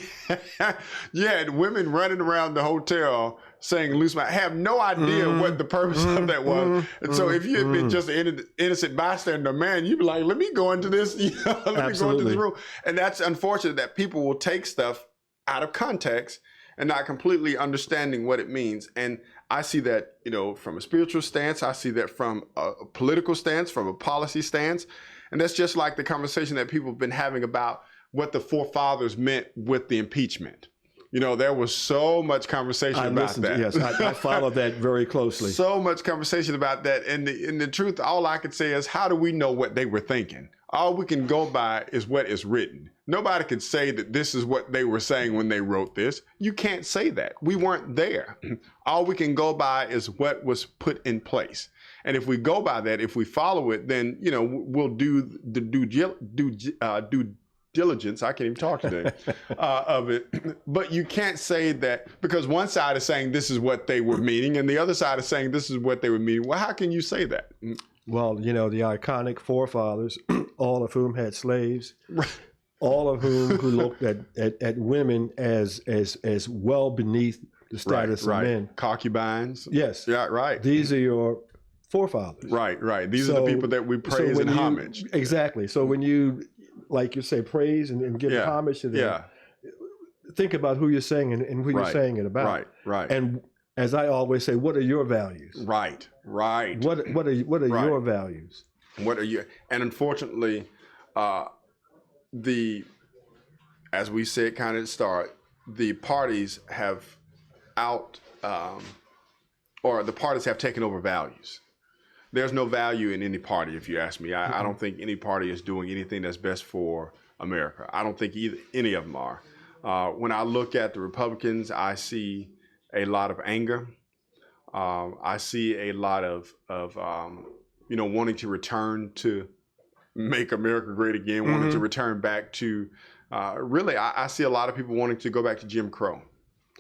had women running around the hotel saying "Loose My," have no idea what the purpose of that was. And so if you had been just an innocent bystander, man, you'd be like, "Let me go into this, let me go into this room." And that's unfortunate that people will take stuff out of context and not completely understanding what it means. And I see that, from a spiritual stance. I see that from a political stance, from a policy stance. And that's just like the conversation that people have been having about what the forefathers meant with the impeachment. There was so much conversation about that. Yes, I followed that very closely. So much conversation about that. And the truth, all I could say is, how do we know what they were thinking? All we can go by is what is written. Nobody could say that this is what they were saying when they wrote this. You can't say that. We weren't there. All we can go by is what was put in place. And if we go by that, if we follow it, then, we'll do the due diligence, I can't even talk today, of it. But you can't say that, because one side is saying this is what they were meaning and the other side is saying this is what they were meaning. Well, how can you say that? Well, the iconic forefathers, all of whom had slaves, all of whom who looked at women as well beneath the status of men. Concubines. Yes. Yeah, right. These are your forefathers. Right. These are the people that we praise and homage. Exactly. So when you, like you say, praise and give homage to them, think about who you're saying and who you're saying it about. Right. And as I always say, what are your values? Right. What are your values? What are you? And unfortunately, as we said kind of at the start, the parties have the parties have taken over values. There's no value in any party, if you ask me. I don't think any party is doing anything that's best for America. I don't think any of them are. When I look at the Republicans, I see a lot of anger. I see a lot of wanting to return to make America great again, wanting to return back to, I see a lot of people wanting to go back to Jim Crow.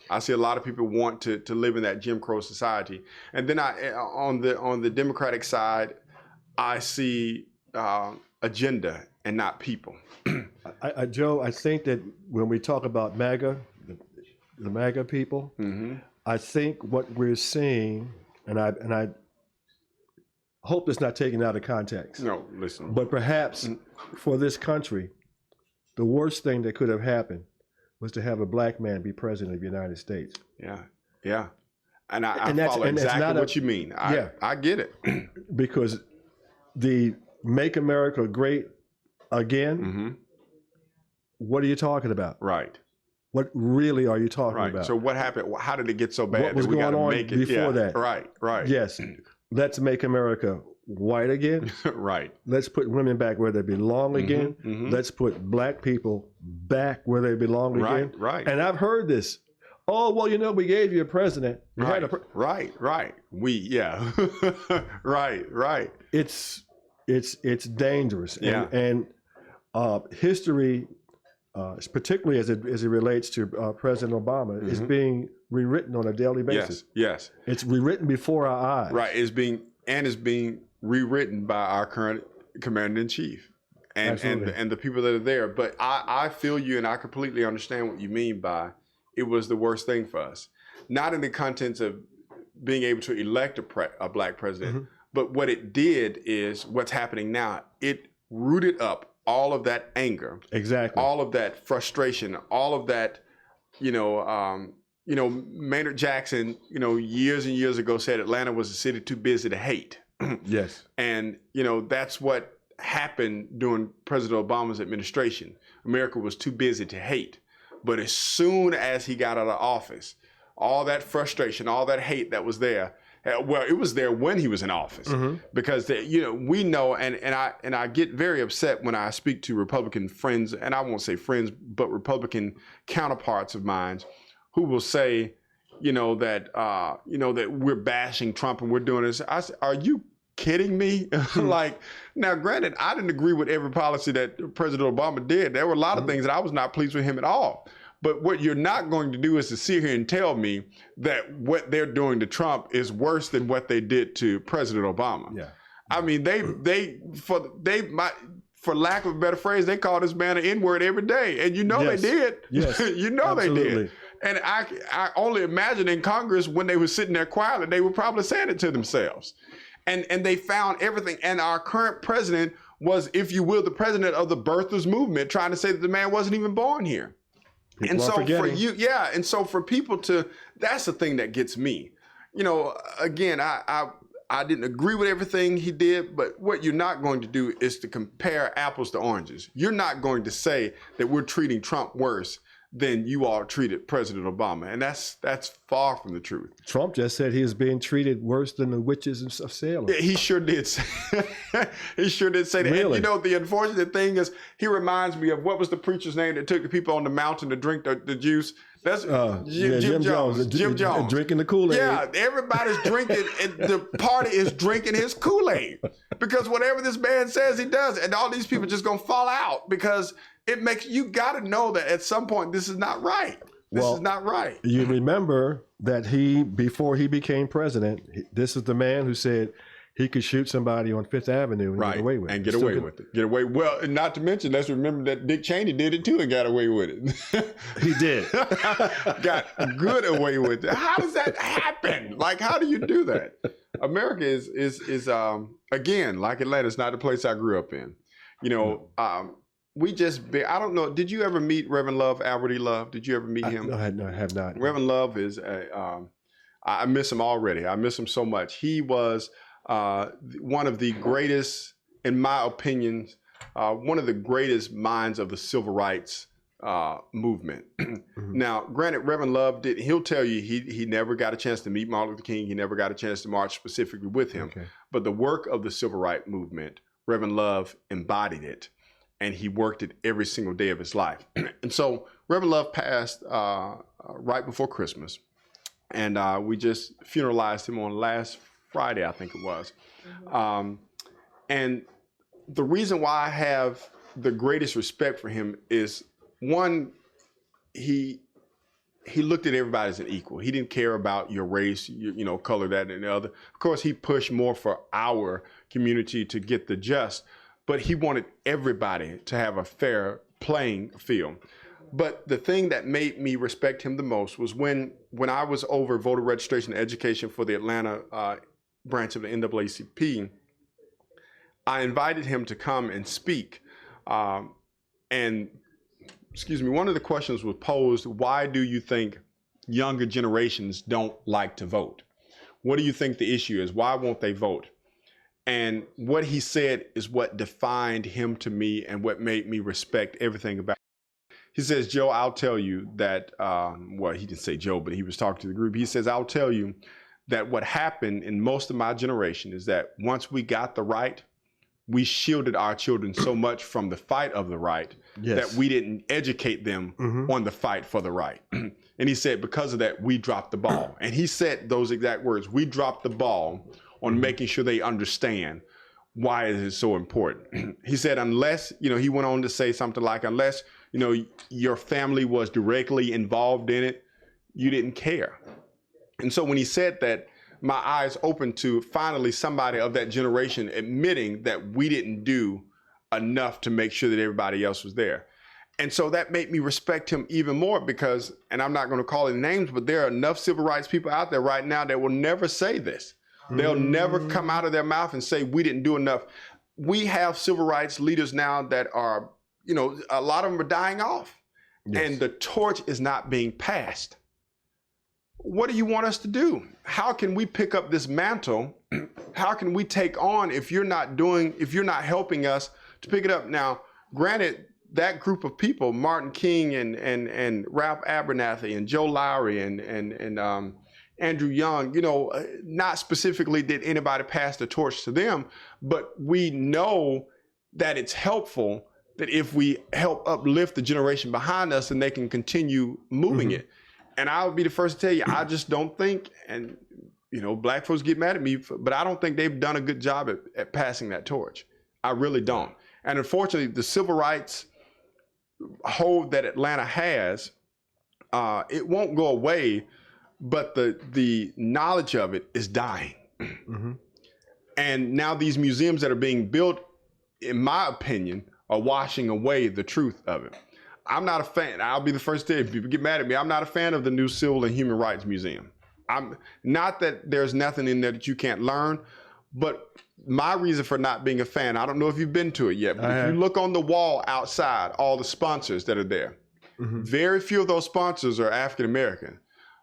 I see a lot of people want to live in that Jim Crow society. And then on the Democratic side, I see agenda and not people. Joe, I think that when we talk about MAGA, the MAGA people, I think what we're seeing, and I hope it's not taken out of context. No, listen. But perhaps for this country, the worst thing that could have happened was to have a black man be president of the United States. Yeah. And I follow exactly what you mean. I get it. Because the Make America Great Again, what are you talking about? Right. What really are you talking about? So what happened? How did it get so bad? What was going on before that? Right. Yes. Let's make America white again. Right. Let's put women back where they belong again. Let's put black people back where they belong again. Right. And I've heard this. Oh, well, we gave you a president. Right. Right. It's dangerous. And history, particularly as it relates to President Obama, is being rewritten on a daily basis. Yes. It's rewritten before our eyes. Right. It's being rewritten by our current commander-in-chief and the people that are there. But I feel you, and I completely understand what you mean by it was the worst thing for us. Not in the contents of being able to elect a black president. But what it did is what's happening now. It rooted up all of that anger, Exactly. all of that frustration, all of that, Maynard Jackson, years and years ago said Atlanta was a city too busy to hate. Yes. And, that's what happened during President Obama's administration. America was too busy to hate. But as soon as he got out of office, all that frustration, all that hate that was there, well, it was there when he was in office, because we know, and I get very upset when I speak to Republican friends, and I won't say friends, but Republican counterparts of mine, who will say, that we're bashing Trump and we're doing this. I say, are you kidding me? Like, now, granted, I didn't agree with every policy that President Obama did. There were a lot of things that I was not pleased with him at all. But what you're not going to do is to sit here and tell me that what they're doing to Trump is worse than what they did to President Obama. Yeah. I mean, for lack of a better phrase, they call this man an N-word every day. And Yes. they did. Yes. They did. And I only imagine in Congress when they were sitting there quietly, they were probably saying it to themselves. And they found everything. And our current president was, if you will, the president of the birthers movement, trying to say that the man wasn't even born here. People are forgetting. And so for people to, that's the thing that gets me. Again, I didn't agree with everything he did, but what you're not going to do is to compare apples to oranges. You're not going to say that we're treating Trump worse than you all treated President Obama. And that's far from the truth. Trump just said he is being treated worse than the witches of Salem. He sure did say, he sure did say that. Really? And the unfortunate thing is, he reminds me of, what was the preacher's name that took the people on the mountain to drink the juice? That's Jim Jones. Jim Jones. Drinking the Kool-Aid. Yeah, everybody's drinking, and the party is drinking his Kool-Aid. Because whatever this man says, he does. And all these people just going to fall out, because you got to know that at some point, this is not right. This is not right. You remember that before he became president, this is the man who said he could shoot somebody on Fifth Avenue and get away with it. And get away with it. Get away. Well, and not to mention, let's remember that Dick Cheney did it too and got away with it. He did. Got good away with it. How does that happen? Like, how do you do that? America is again, like Atlanta, it's not the place I grew up in. I don't know. Did you ever meet Reverend Love, Albert E. Love? Did you ever meet him? No, I have not. Reverend Love is I miss him already. I miss him so much. He was one of the greatest, in my opinion, one of the greatest minds of the civil rights movement. Now, granted, Reverend Love he'll tell you he never got a chance to meet Martin Luther King. He never got a chance to march specifically with him. Okay. But the work of the civil rights movement, Reverend Love embodied it, and he worked it every single day of his life. And so Reverend Love passed right before Christmas, and we just funeralized him on last Friday, I think it was. And the reason why I have the greatest respect for him is, one, he looked at everybody as an equal. He didn't care about your race, color, that, and the other. Of course, he pushed more for our community to get the just, but he wanted everybody to have a fair playing field. But the thing that made me respect him the most was when I was over voter registration and education for the Atlanta branch of the NAACP, I invited him to come and speak. And one of the questions was posed, why do you think younger generations don't like to vote? What do you think the issue is? Why won't they vote? And what he said is what defined him to me and what made me respect everything about him. He says, Joe, I'll tell you that, he didn't say Joe, but he was talking to the group. He says, I'll tell you that what happened in most of my generation is that once we got the right, we shielded our children so much from the fight of the right that we didn't educate them on the fight for the right. And he said, because of that, we dropped the ball. And he said those exact words, we dropped the ball on making sure they understand why it is so important. He said, unless, he went on to say something like, unless, your family was directly involved in it, you didn't care. And so when he said that, my eyes opened to finally somebody of that generation admitting that we didn't do enough to make sure that everybody else was there. And so that made me respect him even more because, and I'm not going to call any names, but there are enough civil rights people out there right now that will never say this. They'll never come out of their mouth and say, we didn't do enough. We have civil rights leaders now that are, you know, a lot of them are dying off. Yes. And the torch is not being passed. What do you want us to do? How can we pick up this mantle? How can we take on if you're not helping us to pick it up? Now, granted, that group of people, Martin King and Ralph Abernathy and Joe Lowry and Andrew Young, you know, not specifically did anybody pass the torch to them, but we know that it's helpful that if we help uplift the generation behind us and they can continue moving it. And I would be the first to tell you, I just don't think, and you know, black folks get mad at me, but I don't think they've done a good job at passing that torch. I really don't. And unfortunately, the civil rights hold that Atlanta has, it won't go away, but the knowledge of it is dying. And now these museums that are being built, in my opinion, are washing away the truth of it. I'm not a fan. I'll be the first to tell you, people get mad at me. I'm not a fan of the new Civil and Human Rights Museum. I'm not that there's nothing in there that you can't learn, but my reason for not being a fan, I don't know if you've been to it yet, but if you look on the wall outside, all the sponsors that are there, very few of those sponsors are African American.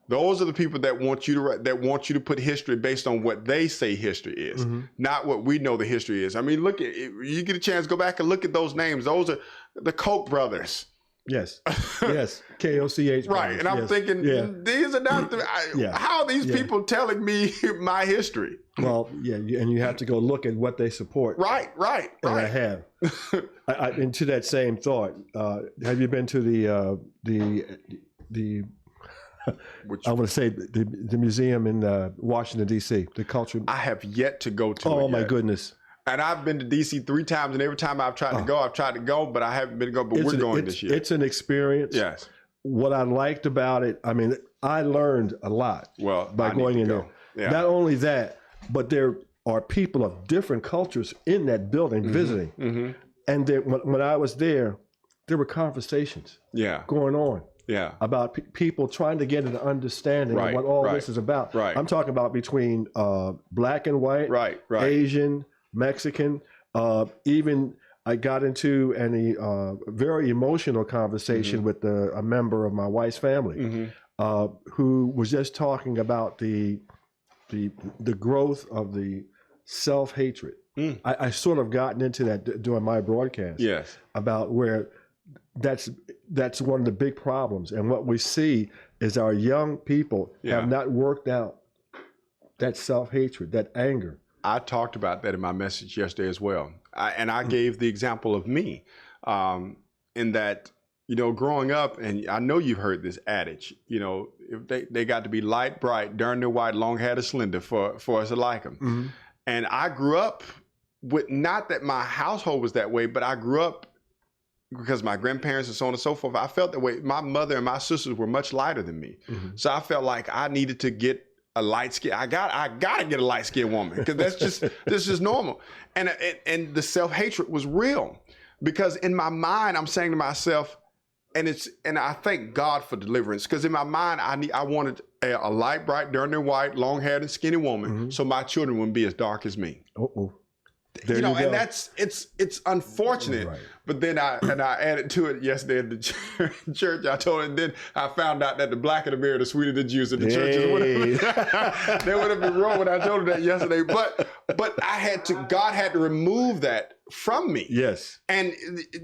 Those are the people that want you to put history based on what they say history is, not what we know the history is. I mean, look at, you get a chance, go back and look at those names. Those are the Koch brothers. Yes. Yes. KOCH. Right. And I'm thinking, these are not how are these people telling me my history? Well, yeah. And you have to go look at what they support. Right. And I have. And to that same thought, have you been to the I want to say the museum in Washington, D.C., the culture? I have yet to go to it. Oh, my goodness. And I've been to D.C. 3 times, and every time I've tried to go, but I haven't been to go, but we're going this year. It's an experience. Yes. What I liked about it, I mean, I learned a lot by going in there. Yeah. Not only that, but there are people of different cultures in that building visiting. And when I was there were conversations going on. Yeah, about people trying to get an understanding of what all this is about. Right. I'm talking about between black and white, Asian, Mexican. Even I got into a very emotional conversation with a member of my wife's family who was just talking about the growth of the self-hatred. I sort of gotten into that during my broadcast. Yes, about where that's one of the big problems. And what we see is our young people have not worked out that self-hatred, that anger. I talked about that in my message yesterday as well. I gave the example of me in that, you know, growing up, and I know you've heard this adage, you know, if they got to be light, bright, darn near white, long-haired, or slender for us to like them. And I grew up with, not that my household was that way, but I grew up because my grandparents and so on and so forth, I felt that way. My mother and my sisters were much lighter than me. So I felt like I needed to get a light skin. I gotta get a light skinned woman because this is normal. And the self-hatred was real because in my mind, I'm saying to myself, and I thank God for deliverance, because in my mind, I wanted a light, bright, darn near white, long haired and skinny woman so my children wouldn't be as dark as me. You know, and it's unfortunate. But then I added to it yesterday at the church. I told him, then I found out that the black of the mirror, the sweeter the juice in the church. They would have been wrong when I told him that yesterday. But God had to remove that from me. Yes. And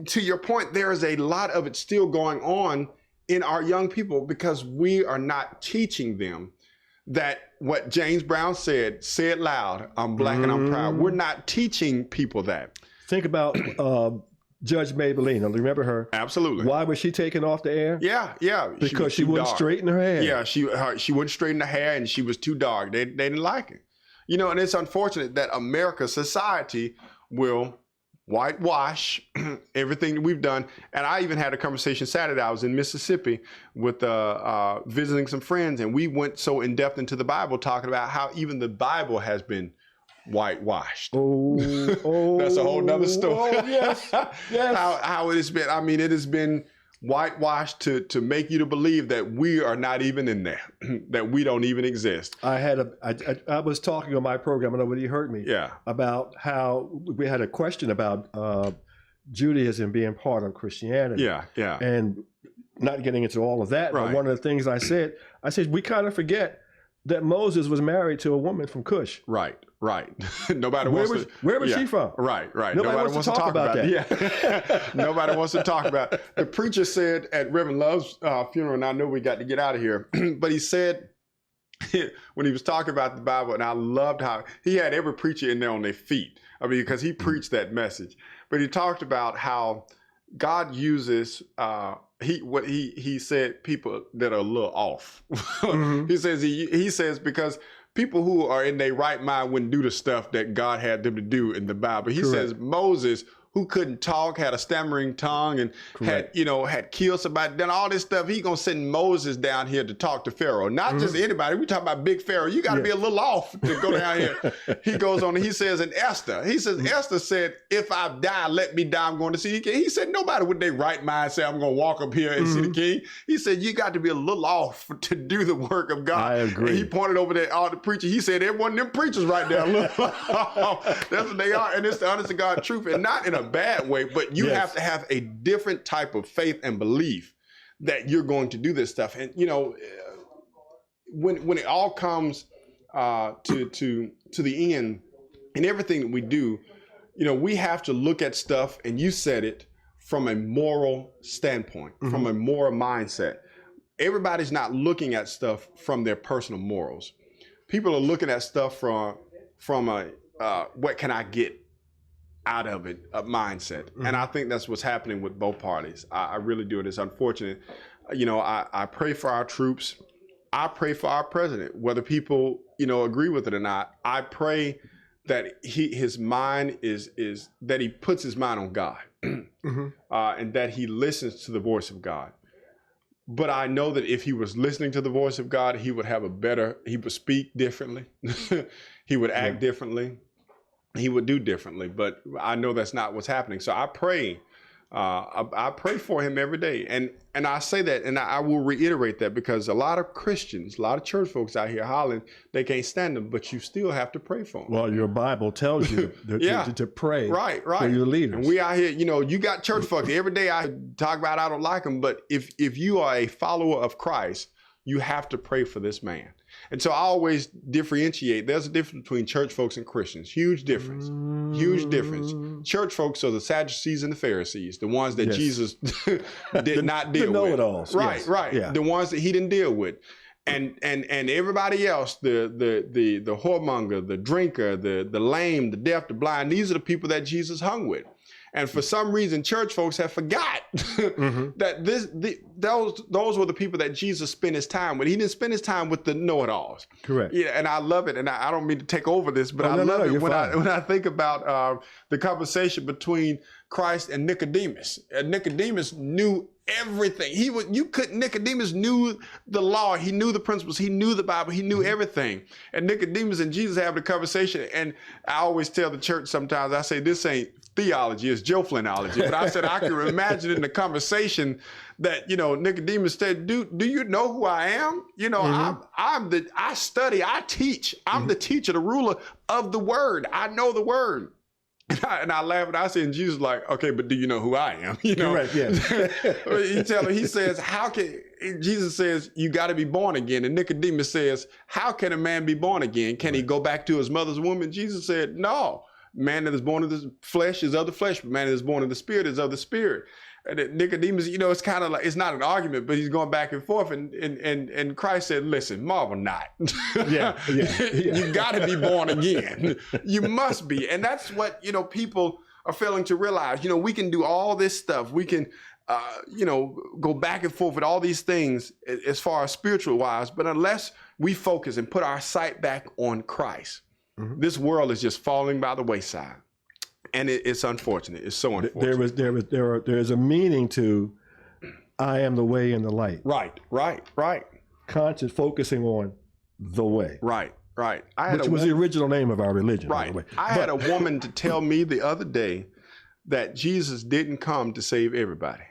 to your point, there is a lot of it still going on in our young people because we are not teaching them that what James Brown said, say it loud, I'm black and I'm proud. We're not teaching people that. Think about Judge Maybelline. Remember her? Absolutely. Why was she taken off the air? Yeah. Because she wouldn't straighten her hair. Yeah, she wouldn't straighten her hair and she was too dark. They didn't like it. You know, and it's unfortunate that America, society will whitewash everything that we've done. And I even had a conversation Saturday. I was in Mississippi with visiting some friends, and we went so in depth into the Bible, talking about how even the Bible has been whitewashed. That's a whole nother story. Yes. How it has been. I mean, it has been whitewashed to make you to believe that we are not even in there, that we don't even exist. I was talking on my program, and nobody heard me. Yeah. About how we had a question about Judaism being part of Christianity. Yeah. And not getting into all of that, Right. but one of the things I said we kind of forget that Moses was married to a woman from Cush. Right. Nobody Where wants was, where was she from? Right. Nobody wants to talk about that. Yeah. Nobody wants to talk about it. The preacher said at Reverend Love's funeral, and I know we got to get out of here, but he said when he was talking about the Bible, and I loved how he had every preacher in there on their feet. I mean, because he preached that message. But he talked about how God uses he said people that are a little off. Mm-hmm. He says because people who are in their right mind wouldn't do the stuff that God had them to do in the Bible. He says Moses, who couldn't talk, had a stammering tongue, and had killed somebody, done all this stuff. He gonna send Moses down here to talk to Pharaoh, not just anybody. We talking about big Pharaoh. You got to be a little off to go down here. He goes on. He says in Esther. He says Esther said, "If I die, let me die. I'm going to see the king." He said nobody with their right mind say I'm going to walk up here and see the king. He said you got to be a little off to do the work of God. I agree. And he pointed over there all the preachers. He said every one of them preachers right there. Look, that's what they are, and it's the honest to God truth, and not in a bad way, but you have to have a different type of faith and belief that you're going to do this stuff. And when it all comes to the end and everything that we do, we have to look at stuff, and you said it, from a moral standpoint, from a moral mindset. Everybody's not looking at stuff from their personal morals. People are looking at stuff from a what can I get out of it, a mindset. And I think that's what's happening with both parties. I really do. It is unfortunate. I pray for our troops. I pray for our president, whether people, agree with it or not. I pray that his mind is that he puts his mind on God and that he listens to the voice of God. But I know that if he was listening to the voice of God, he would he would speak differently. He would act differently. He would do differently, but I know that's not what's happening. So I pray for him every day. And I say that, and I will reiterate that, because a lot of Christians, a lot of church folks out here hollering, they can't stand them, but you still have to pray for them. Well, your Bible tells you to pray for your leaders. And we out here, you got church folks. Every day I talk about I don't like them, but if you are a follower of Christ, you have to pray for this man. And so I always differentiate. There's a difference between church folks and Christians. Huge difference. Huge difference. Church folks are the Sadducees and the Pharisees, the ones that Jesus did not deal with. The know-it-alls. Right. Yeah. The ones that he didn't deal with. And everybody else, the whoremonger, the drinker, the lame, the deaf, the blind, these are the people that Jesus hung with. And for some reason, church folks have forgot that those were the people that Jesus spent his time with. He didn't spend his time with the know-it-alls. Correct. Yeah, and I love it. And I don't mean to take over this, but I love it when I think about the conversation between Christ and Nicodemus. And Nicodemus knew everything. Nicodemus knew the law. He knew the principles. He knew the Bible. He knew everything. And Nicodemus and Jesus having a conversation. And I always tell the church sometimes, I say, this ain't theology, it's Joe Flynnology. But I said, I can imagine in the conversation that, Nicodemus said, do you know who I am? I study, I teach. I'm the teacher, the ruler of the word. I know the word. And I laugh and I say, and Jesus like, okay, but do you know who I am? Correct, yes. He says, Jesus says, you got to be born again. And Nicodemus says, how can a man be born again? Can he go back to his mother's womb? And Jesus said, no. Man that is born of the flesh is of the flesh, but man that is born of the spirit is of the spirit. And Nicodemus, it's kind of like, it's not an argument, but he's going back and forth. And Christ said, listen, marvel not. Yeah. You got to be born again. You must be. And that's what, people are failing to realize. We can do all this stuff. We can, go back and forth with all these things as far as spiritual wise, but unless we focus and put our sight back on Christ, this world is just falling by the wayside. And it's unfortunate. It's so unfortunate. There is a meaning to I am the way and the light. Right. Conscious focusing on the way. Right. Which was the original name of our religion, right. by the way. I had a woman to tell me the other day that Jesus didn't come to save everybody.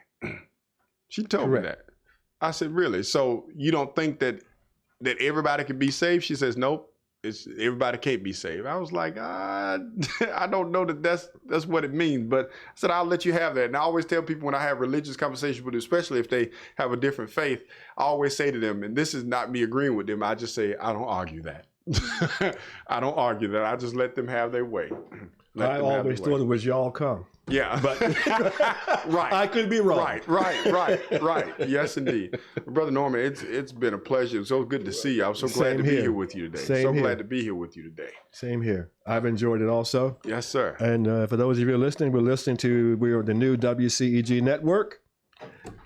She told Correct. me that. I said, really? So you don't think that everybody can be saved? She says, nope. It's everybody can't be saved. I was like, I don't know that's what it means. But I said, I'll let you have that. And I always tell people when I have religious conversations with them, especially if they have a different faith, I always say to them, and this is not me agreeing with them, I just say, I don't argue that. I don't argue that. I just let them have their way. I always thought it was y'all come. Yeah, but right. I could be wrong. Right. Yes, indeed, Brother Norman. It's been a pleasure. It's so good to see you. I'm so glad to be here with you today. Glad to be here with you today. Same here. I've enjoyed it also. Yes, sir. And for those of you listening, we are the new WCEG network,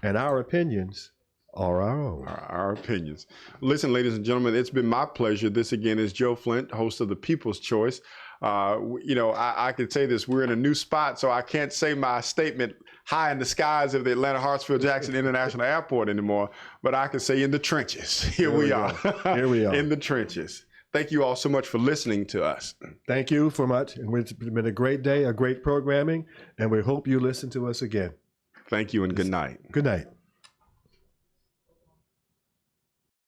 and our opinions are our own. Our opinions. Listen, ladies and gentlemen, it's been my pleasure. This again is Joe Flint, host of the People's Choice. I can say this, we're in a new spot, so I can't say my statement high in the skies of the Atlanta Hartsfield Jackson International Airport anymore, but I can say in the trenches. Here we are. Here we are. In the trenches. Thank you all so much for listening to us. Thank you so much. And it's been a great day, a great programming, and we hope you listen to us again. Thank you and good night. Good night.